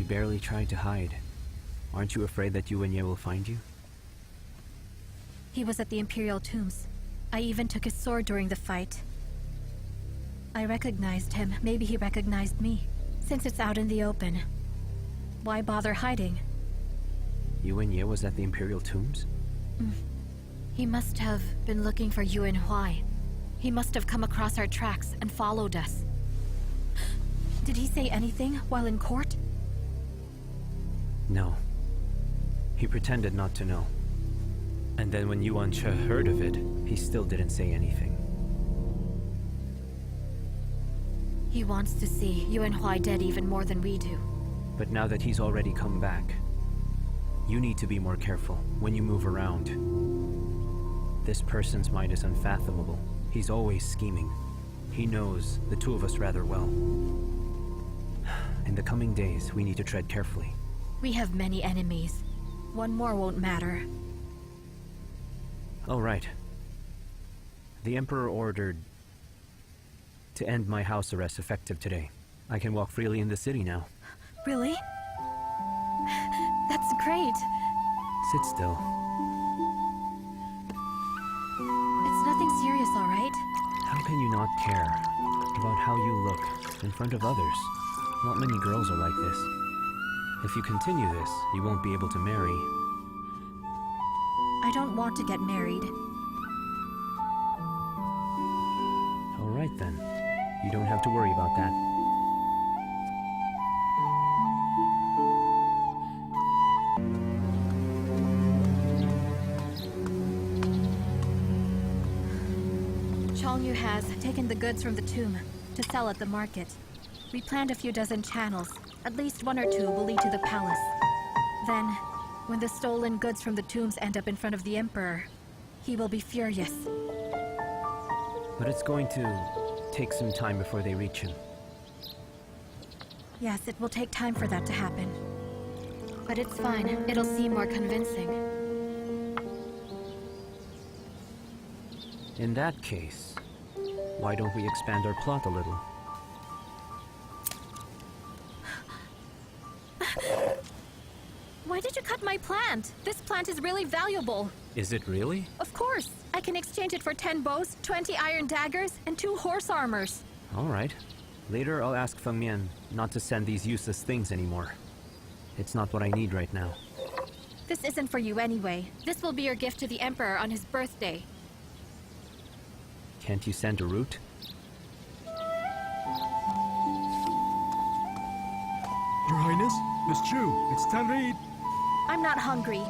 barely tried to hide. Aren't you afraid that Yuan-Ye will find you? He was at the Imperial tombs. I even took his sword during the fight. I recognized him. Maybe he recognized me. Since it's out in the open, why bother hiding? Yuan-Ye was at the Imperial tombs? He must have been looking for Yuan-Hui. He must have come across our tracks and followed us. Did he say anything while in court? No. He pretended not to know. And then when Yuan Che heard of it, he still didn't say anything. He wants to see Yuan-Hui dead even more than we do. But now that he's already come back, you need to be more careful when you move around. This person's mind is unfathomable. He's always scheming. He knows the two of us rather well. In the coming days, we need to tread carefully. We have many enemies. One more won't matter. Oh, right. The Emperor ordered to end my house arrest effective today. I can walk freely in the city now. Really? That's great. Sit still. It's nothing serious, all right? How can you not care about how you look in front of others? Not many girls are like this. If you continue this, you won't be able to marry. I don't want to get married. All right then. You don't have to worry about that. Yu has taken the goods from the tomb to sell at the market. We planned a few dozen channels. At least one or two will lead to the palace. Then, when the stolen goods from the tombs end up in front of the Emperor, he will be furious. But it's going to take some time before they reach him. Yes, it will take time for that to happen. But it's fine. It'll seem more convincing. In that case, why don't we expand our plot a little? Why did you cut my plant? This plant is really valuable. Is it really? Of course. I can exchange it for 10 bows, 20 iron daggers, and 2 horse armors. All right. Later, I'll ask Feng Mian not to send these useless things anymore. It's not what I need right now. This isn't for you anyway. This will be your gift to the Emperor on his birthday. Can't you send a route? Your Highness, Miss Chu, it's time to eat. I'm not hungry.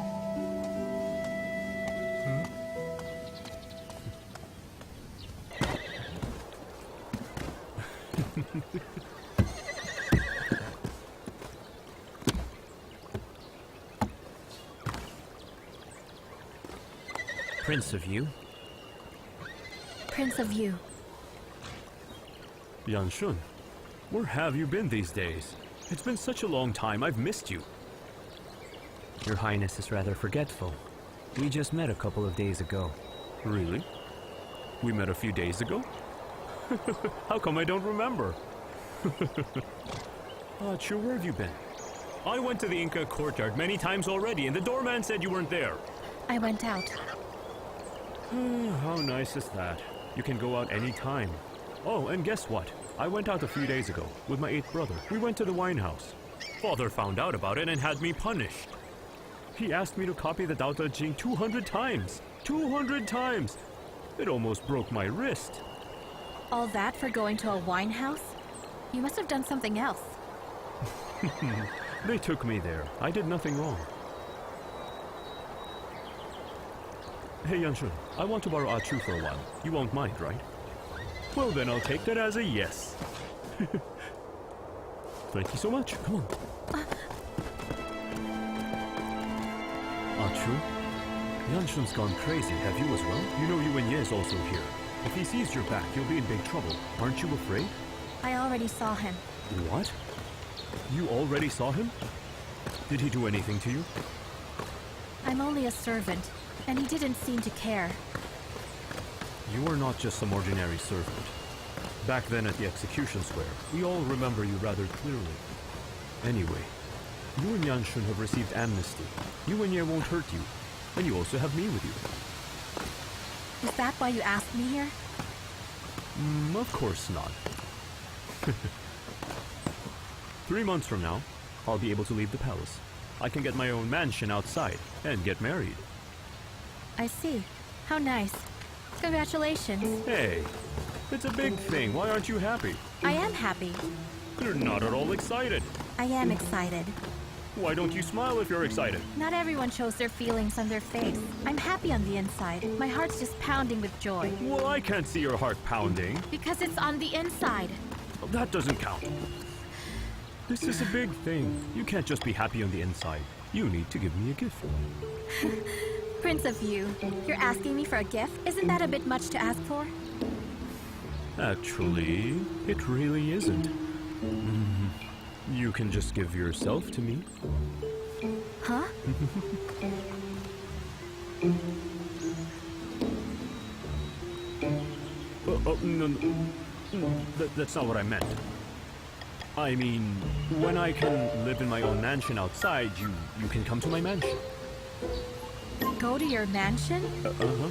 Prince of Yu? Prince of Yu. Yanshun, where have you been these days? It's been such a long time, I've missed you. Your Highness is rather forgetful. We just met a couple of days ago. Really? We met a few days ago? How come I don't remember? Chu, where have you been? I went to the Inca courtyard many times already, and the doorman said you weren't there. I went out. How nice is that? You can go out any time. Oh, and guess what? I went out a few days ago with my 8th brother. We went to the wine house. Father found out about it and had me punished. He asked me to copy the Dao De Jing 200 times. 200 times! It almost broke my wrist. All that for going to a wine house? You must have done something else. They took me there. I did nothing wrong. Hey, Yanshun, I want to borrow Chu for a while. You won't mind, right? Well, then I'll take that as a yes. Thank you so much. Come on. Chu? Yanshun's gone crazy. Have you as well? You know Yuan-Ye is also here. If he sees you're back, you'll be in big trouble. Aren't you afraid? I already saw him. What? You already saw him? Did he do anything to you? I'm only a servant, and he didn't seem to care. You are not just some ordinary servant. Back then at the execution square, we all remember you rather clearly. Anyway, You and Yanshun have received amnesty. You and Ye won't hurt you. And you also have me with you. Is that why you asked me here? Of course not. 3 months from now, I'll be able to leave the palace. I can get my own mansion outside and get married. I see. How nice. Congratulations. Hey, it's a big thing. Why aren't you happy? I am happy. You're not at all excited. I am excited. Why don't you smile if you're excited? Not everyone shows their feelings on their face. I'm happy on the inside. My heart's just pounding with joy. Well, I can't see your heart pounding. Because it's on the inside. That doesn't count. This is a big thing. You can't just be happy on the inside. You need to give me a gift. Prince of you, you're asking me for a gift? Isn't that a bit much to ask for? Actually, it really isn't. You can just give yourself to me. Huh? No. That's not what I meant. I mean, when I can live in my own mansion outside, you can come to my mansion. Go to your mansion? Uh-huh.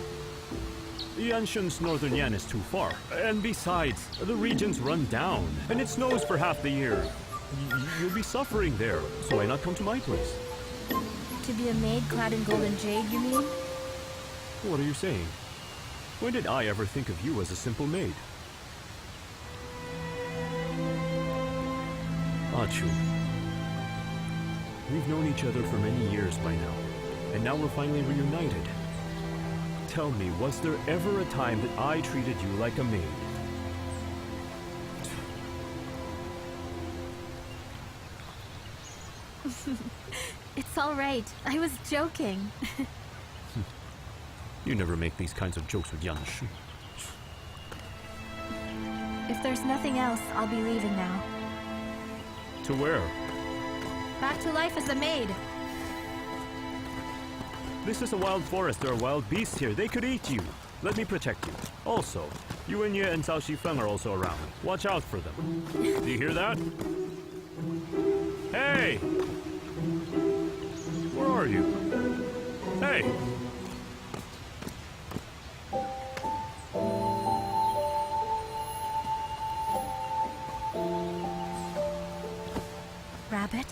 Yanshun's northern Yan is too far. And besides, the region's run down, and it snows for half the year. You'll be suffering there, so why not come to my place? To be a maid clad in golden jade, you mean? What are you saying? When did I ever think of you as a simple maid? Chu, we've known each other for many years by now, and now we're finally reunited. Tell me, was there ever a time that I treated you like a maid? It's all right. I was joking. You never make these kinds of jokes with Yanshu. If there's nothing else, I'll be leaving now. To where? Back to life as a maid. This is a wild forest. There are wild beasts here. They could eat you. Let me protect you. Also, you and Ye and Cao Shifeng are also around. Watch out for them. Do you hear that? Hey! Where are you? Hey! Rabbit,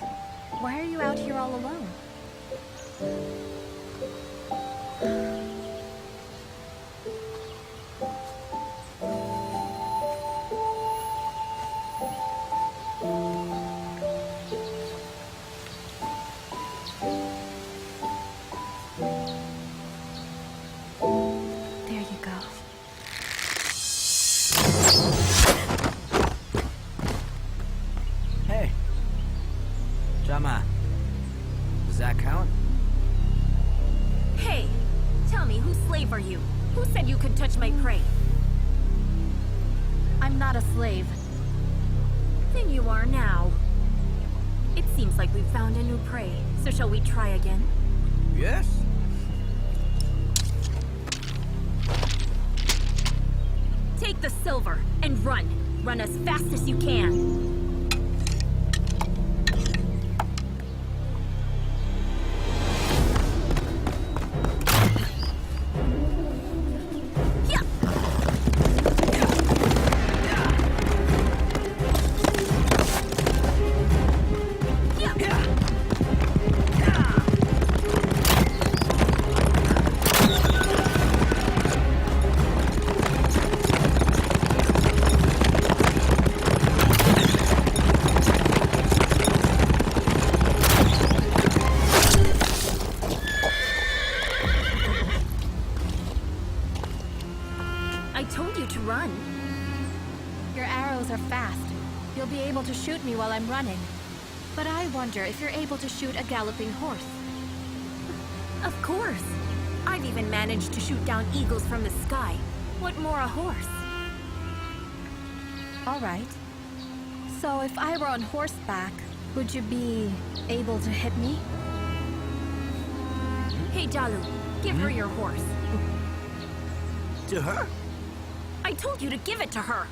why are you out here all alone? There you go. Hey. Jama. Does that count? Hey! Tell me, whose slave are you? Who said you could touch my prey? I'm not a slave. Then you are now. It seems like we've found a new prey, so shall we try again? Yes. Take the silver and run! Run as fast as you can! To shoot me while I'm running. But I wonder if you're able to shoot a galloping horse. Of course! I've even managed to shoot down eagles from the sky. What more a horse? All right. So if I were on horseback, would you be able to hit me? Hey, Jalu, give her your horse. To her? I told you to give it to her!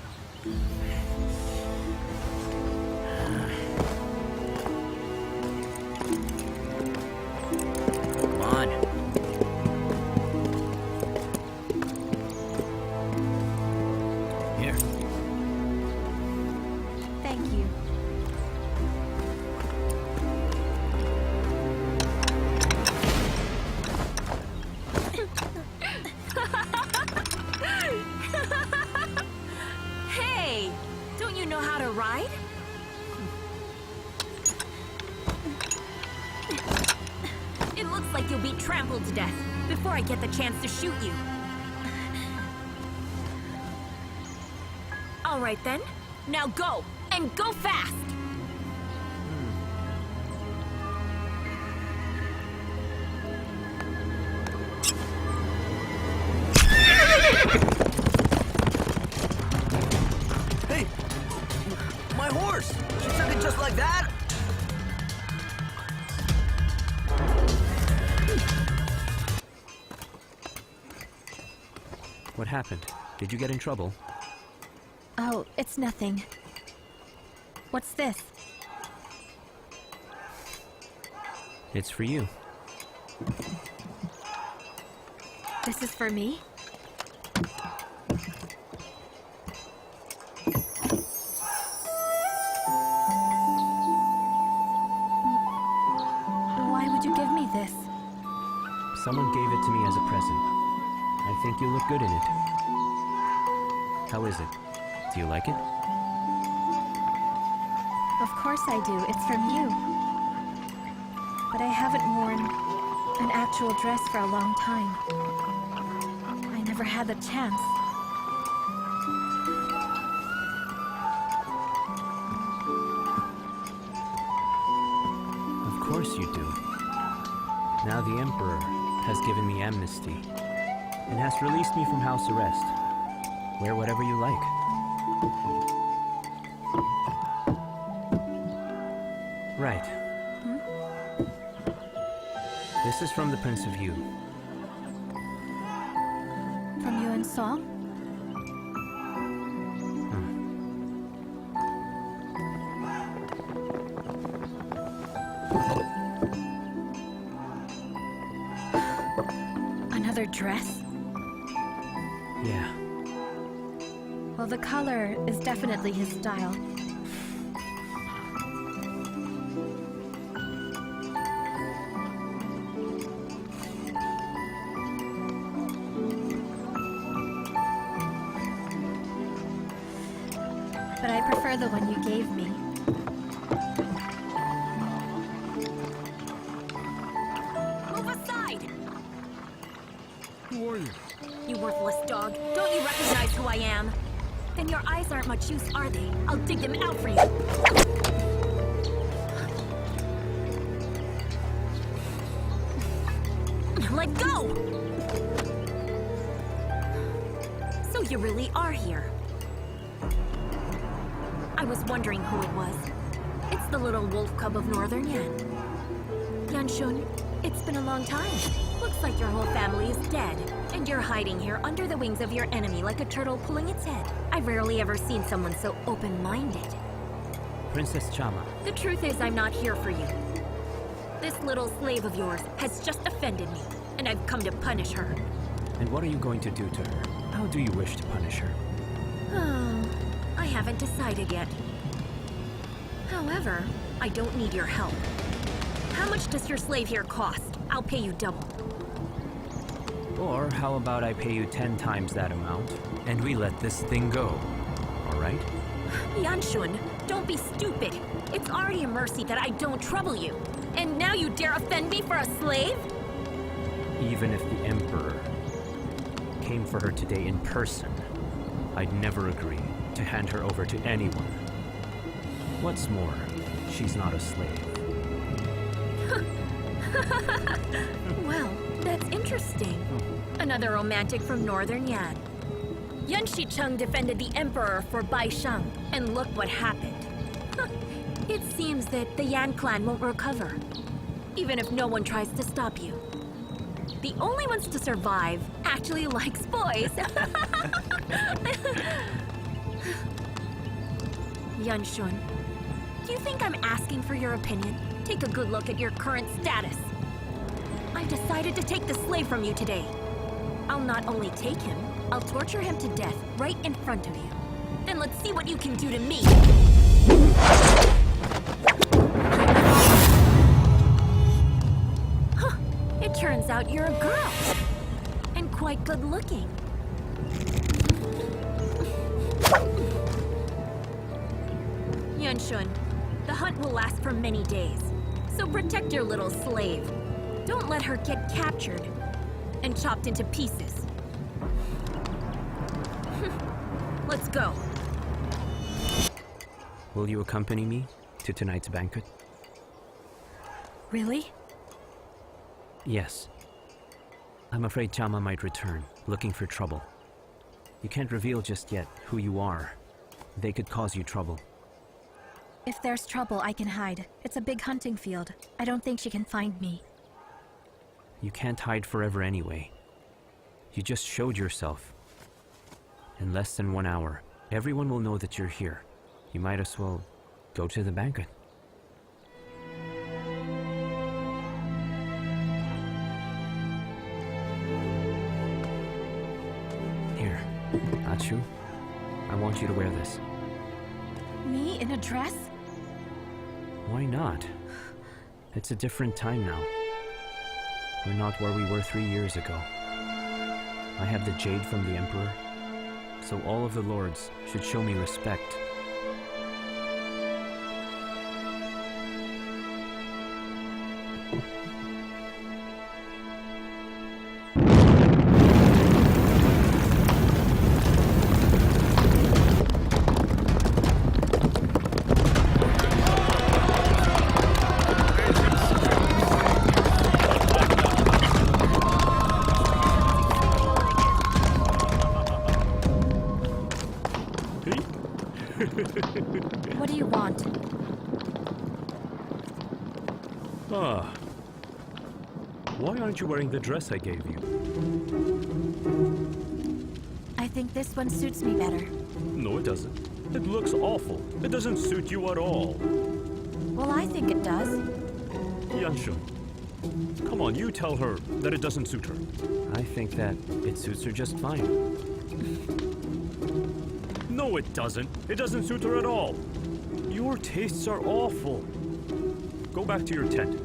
looks like you'll be trampled to death before I get the chance to shoot you. All right then, now go, and go fast! Hey! My horse! She took it just like that? What happened? Did you get in trouble? Oh, it's nothing. What's this? It's for you. This is for me? Why would you give me this? Someone gave it to me as a present. I think you look good in it. How is it? Do you like it? Of course I do. It's from you. But I haven't worn an actual dress for a long time. I never had the chance. Of course you do. Now the Emperor has given me amnesty and has released me from house arrest. Wear whatever you like. Right. This is from the Prince of Yu. From you and Song? Another dress? Yeah. Well, the color is definitely his style. But I prefer the one you gave me. Move aside! Who are you? You worthless dog. Don't you recognize who I am? Then your eyes aren't much use, are they? I'll dig them out for you. Let go! So you really are here. I was wondering who it was. It's the little wolf cub of Northern Yan. Yanshun, it's been a long time. Looks like your whole family is dead, and you're hiding here under the wings of your enemy like a turtle pulling its head. I've rarely ever seen someone so open-minded. Princess Chama. The truth is, I'm not here for you. This little slave of yours has just offended me, and I've come to punish her. And what are you going to do to her? How do you wish to punish her? Oh, I haven't decided yet. However, I don't need your help. How much does your slave here cost? I'll pay you double. Or how about I pay you 10 times that amount, and we let this thing go? All right? Yanshun, don't be stupid. It's already a mercy that I don't trouble you. And now you dare offend me for a slave? Even if the Emperor came for her today in person, I'd never agree to hand her over to anyone. What's more, she's not a slave. Well, that's interesting. Another romantic from Northern Yan. Yan Shicheng defended the Emperor for Bai Shang, and look what happened. It seems that the Yan clan won't recover, even if no one tries to stop you. The only ones to survive actually likes boys. Yanshun, do you think I'm asking for your opinion? Take a good look at your current status. I've decided to take the slave from you today. I'll not only take him, I'll torture him to death right in front of you. Then let's see what you can do to me. Huh, it turns out you're a girl. And quite good looking. Yanshun, the hunt will last for many days. So protect your little slave. Don't let her get captured and chopped into pieces. Let's go. Will you accompany me to tonight's banquet? Really? Yes. I'm afraid Chama might return, looking for trouble. You can't reveal just yet who you are. They could cause you trouble. If there's trouble, I can hide. It's a big hunting field. I don't think she can find me. You can't hide forever anyway. You just showed yourself. In less than 1 hour, everyone will know that you're here. You might as well go to the banquet. Here, Chu, I want you to wear this. Me in a dress? Why not? It's a different time now. We're not where we were 3 years ago. I have the jade from the Emperor, so all of the lords should show me respect. What do you want? Why aren't you wearing the dress I gave you? I think this one suits me better. No, it doesn't. It looks awful. It doesn't suit you at all. Well, I think it does. Yanshun, come on, you tell her that it doesn't suit her. I think that it suits her just fine. No, it doesn't. It doesn't suit her at all. Your tastes are awful. Go back to your tent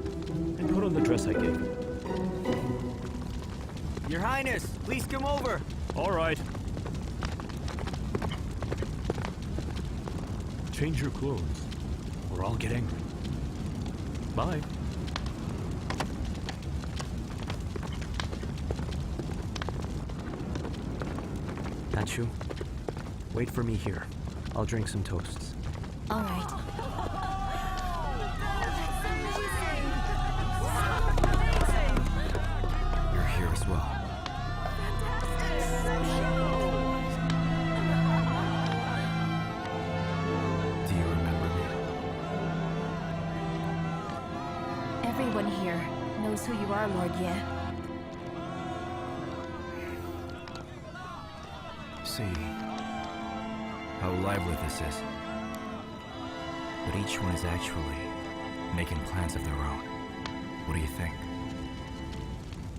and put on the dress I gave you. Your Highness, please come over. All right. Change your clothes, or I'll get angry. Bye. Chu, wait for me here. I'll drink some toasts. All right. You're here as well. Do you remember me? Everyone here knows who you are, Lord Ye. See how lively this is. But each one is actually making plans of their own. What do you think?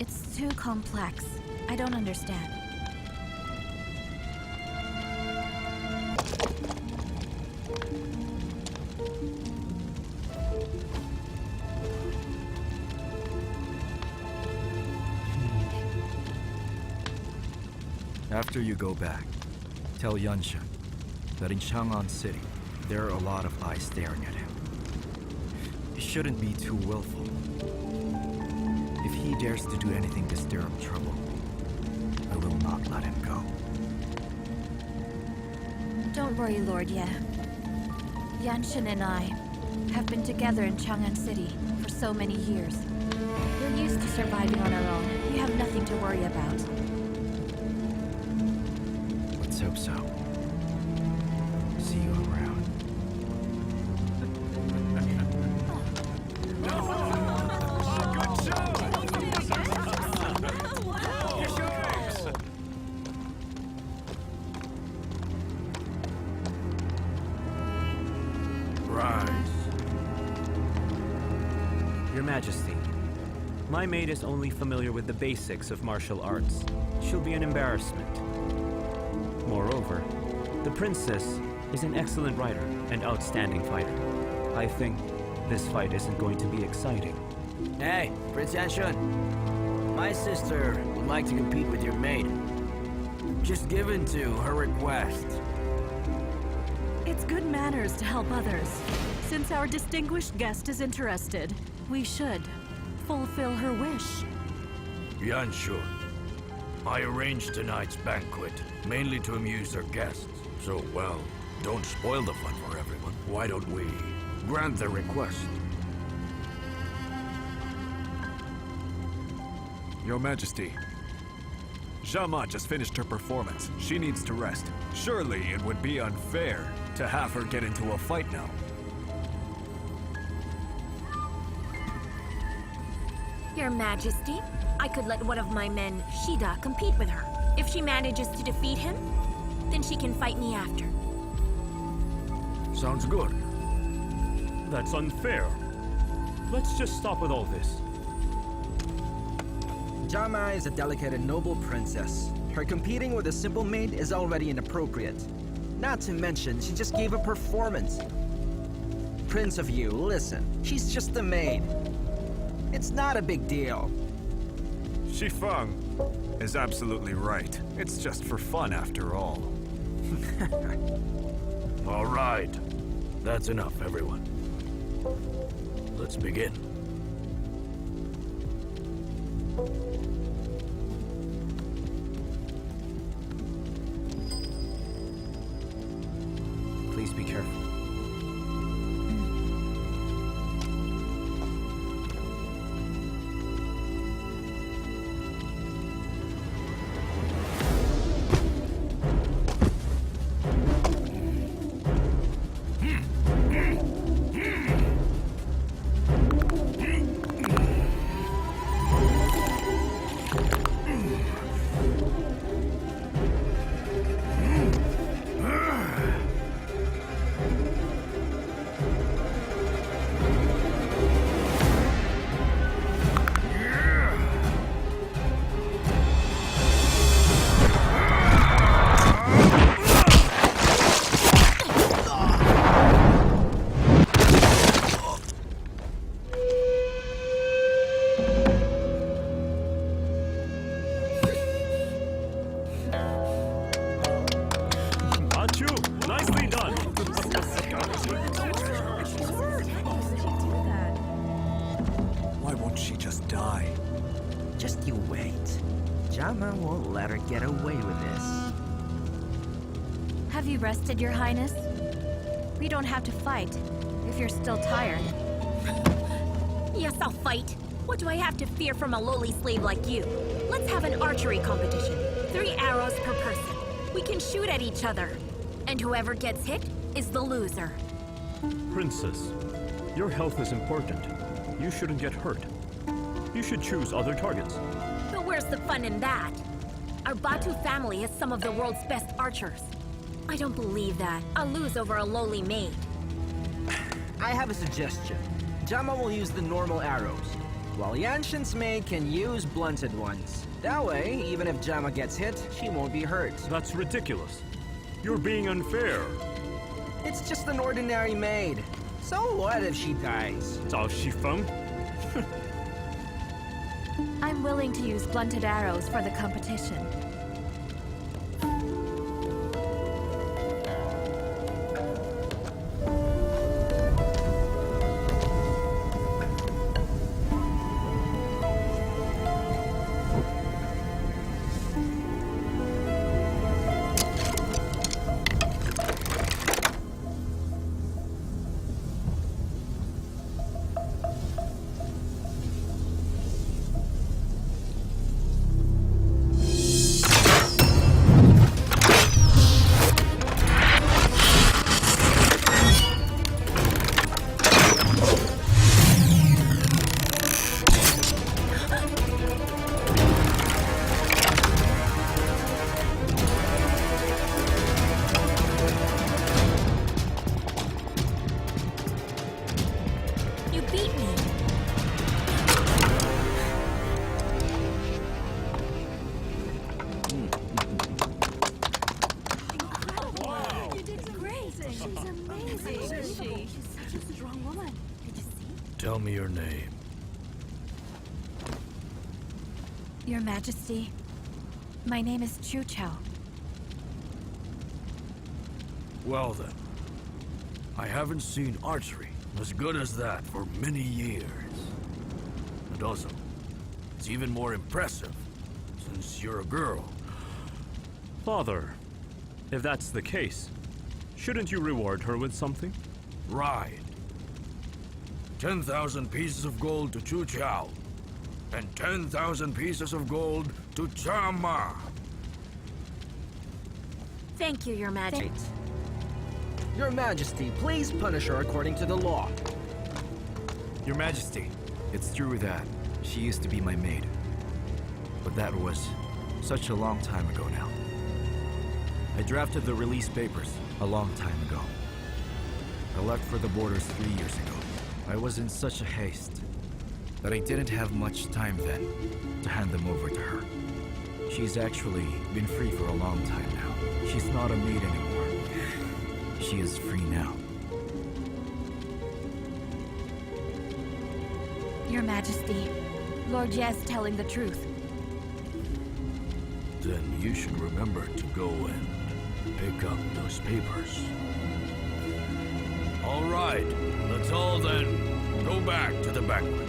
It's too complex. I don't understand. After you go back, tell Yunshan that in Chang'an City, there are a lot of eyes staring at him. He shouldn't be too willful. If he dares to do anything to stir up trouble, I will not let him go. Don't worry, Lord Ye. Yanshin and I have been together in Chang'an City for so many years. We're used to surviving on our own. We have nothing to worry about. Let's hope so. See you around. Your Majesty, my maid is only familiar with the basics of martial arts. She'll be an embarrassment. Moreover, the princess is an excellent rider and outstanding fighter. I think this fight isn't going to be exciting. Hey, Prince Yanshun. My sister would like to compete with your maid. Just give in to her request. It's good manners to help others. Since our distinguished guest is interested, we should. fulfill her wish. Yanshu, I arranged tonight's banquet mainly to amuse our guests. So, well, don't spoil the fun for everyone. Why don't we grant their request? Your Majesty, Zhama just finished her performance. She needs to rest. Surely it would be unfair to have her get into a fight now. Your Majesty, I could let one of my men, Shida, compete with her. If she manages to defeat him, then she can fight me after. Sounds good. That's unfair. Let's just stop with all this. Zhama is a delicate and noble princess. Her competing with a simple maid is already inappropriate. Not to mention, she just gave a performance. Prince of Yu, listen. She's just a maid. It's not a big deal. Shifeng is absolutely right. It's just for fun after all. All right. That's enough, everyone. Let's begin. Please be careful. Chu, nicely done. Why won't she just die? Just you wait. Zhama won't let her get away with this. Have you rested, Your Highness? We don't have to fight, if you're still tired. Yes, I'll fight. What do I have to fear from a lowly slave like you? Let's have an archery competition. 3 arrows per person. We can shoot at each other. And whoever gets hit is the loser. Princess, your health is important. You shouldn't get hurt. You should choose other targets. But where's the fun in that? Our Batu family is some of the world's best archers. I don't believe that. I'll lose over a lowly maid. I have a suggestion. Zhama will use the normal arrows, while Yanshin's maid can use blunted ones. That way, even if Zhama gets hit, she won't be hurt. That's ridiculous. You're being unfair. It's just an ordinary maid. So what if she dies? Zhao Shifeng? I'm willing to use blunted arrows for the competition. Tell me your name. Your Majesty, my name is Chu Qiao. Well then, I haven't seen archery as good as that for many years. And also, it's even more impressive, since you're a girl. Father, if that's the case, shouldn't you reward her with something? Right. 10,000 pieces of gold to Chu Qiao, and 10,000 pieces of gold to Chama. Thank you, Your Majesty. Your Majesty, please punish her according to the law. Your Majesty, it's true that she used to be my maid. But that was such a long time ago now. I drafted the release papers a long time ago. I left for the borders 3 years ago. I was in such a haste that I didn't have much time then to hand them over to her. She's actually been free for a long time now. She's not a maid anymore. She is free now. Your Majesty, Lord Ye's telling the truth. Then you should remember to go and pick up those papers. All right, let's all then go back to the banquet.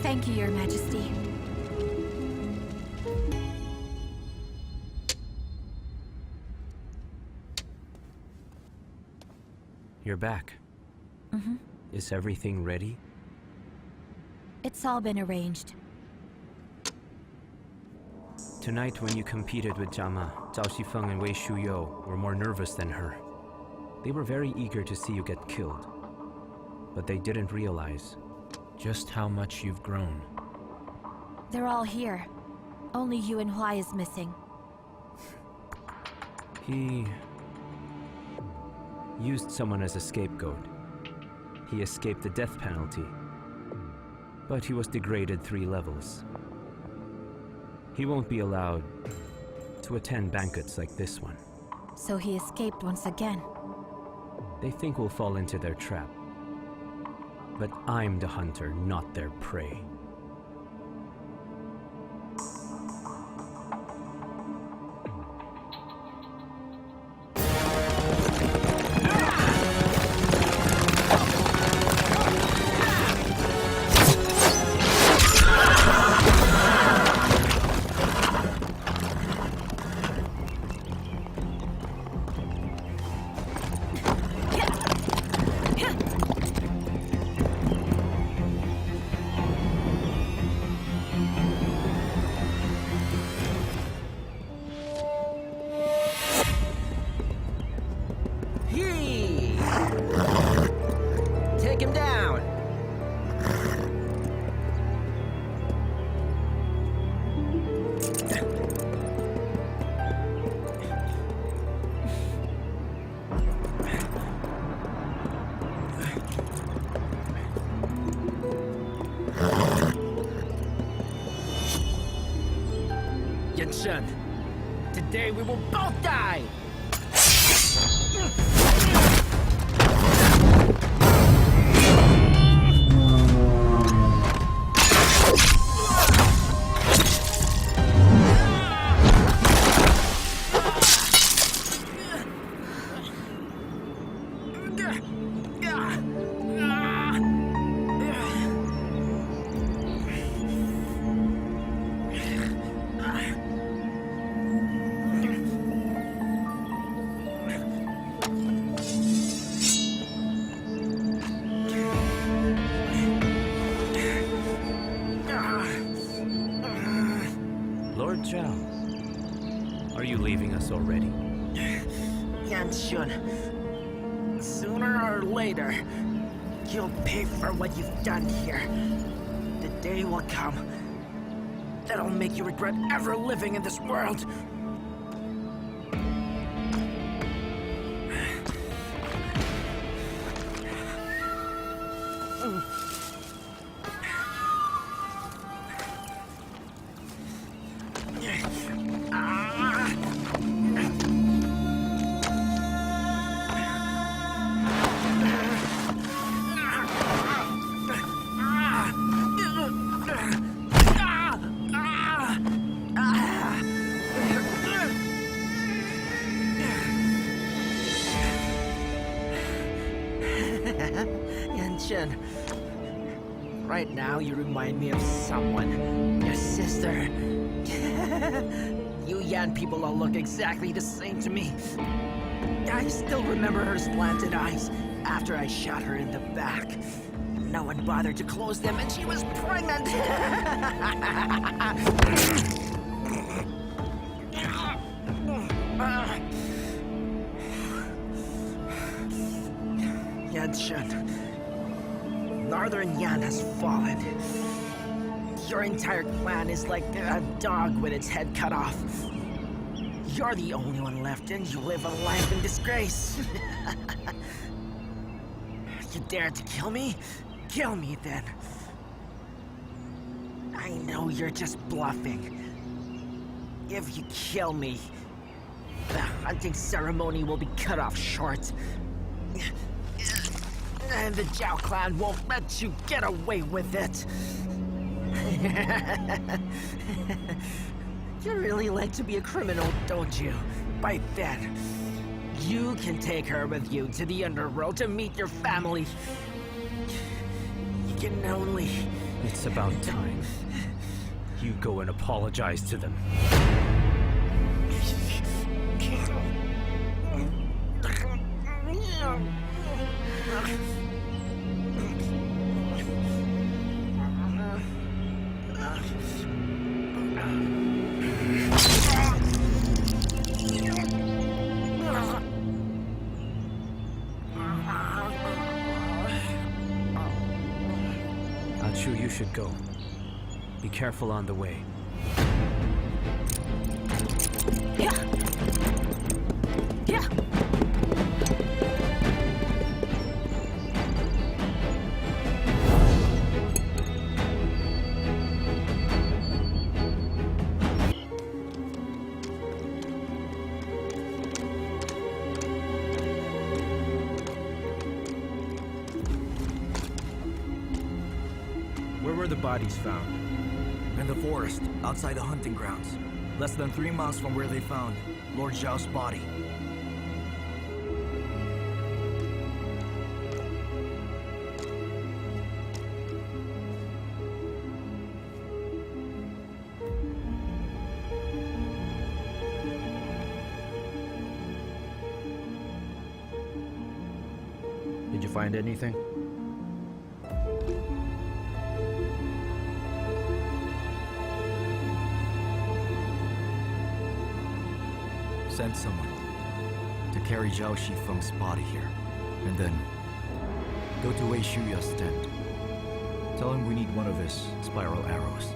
Thank you, Your Majesty. You're back. Mm-hmm. Is everything ready? It's all been arranged. Tonight when you competed with Jama, Zhao Xifeng and Wei Shuyo were more nervous than her. They were very eager to see you get killed. But they didn't realize just how much you've grown. They're all here. Only Yuan Huai is missing. He used someone as a scapegoat. He escaped the death penalty, but he was degraded 3 levels. He won't be allowed to attend banquets like this one. So he escaped once again. They think we'll fall into their trap. But I'm the hunter, not their prey. Take him down! Yanshen, today we will both die! Lord Zhao, are you leaving us already? Yanshen, sooner or later, you'll pay for what you've done here. The day will come that'll make you regret ever living in this world. Yanshen, Right now, you remind me of someone. Your sister. You Yan people all look exactly the same to me. I still remember her slanted eyes after I shot her in the back. No one bothered to close them, and she was pregnant. Yanshan, Northern Yan has fallen. Your entire clan is like a dog with its head cut off. You're the only one left, and you live a life in disgrace. You dare to kill me? Kill me then. I know you're just bluffing. If you kill me, the hunting ceremony will be cut off short. And the Zhao clan won't let you get away with it. You really like to be a criminal, don't you? By then, you can take her with you to the underworld to meet your family. You can only... It's about time. You go and apologize to them. Chu, you should go. Be careful on the way. Yeah. Yeah. Where were the bodies found? In the forest, outside the hunting grounds. Less than 3 miles from where they found Lord Zhao's body. Did you find anything? Send someone to carry Zhao Shifeng's body here, and then go to Wei Shuya's tent. Tell him we need one of his spiral arrows.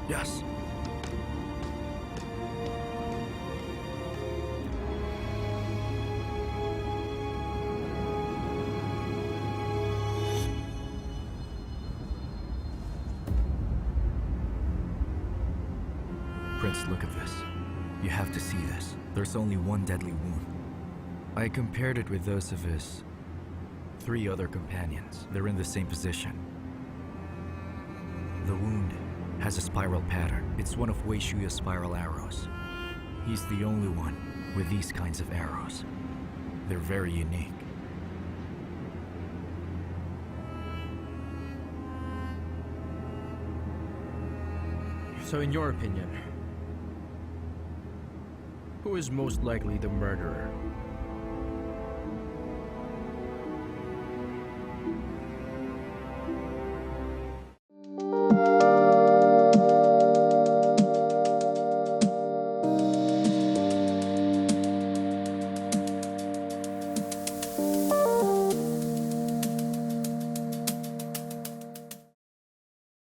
Yes. Prince, look at this. You have to see this. There's only one deadly wound. I compared it with those of his 3 other companions. They're in the same position. The wound has a spiral pattern. It's one of Wei Shuya's spiral arrows. He's the only one with these kinds of arrows. They're very unique. So in your opinion, who is most likely the murderer?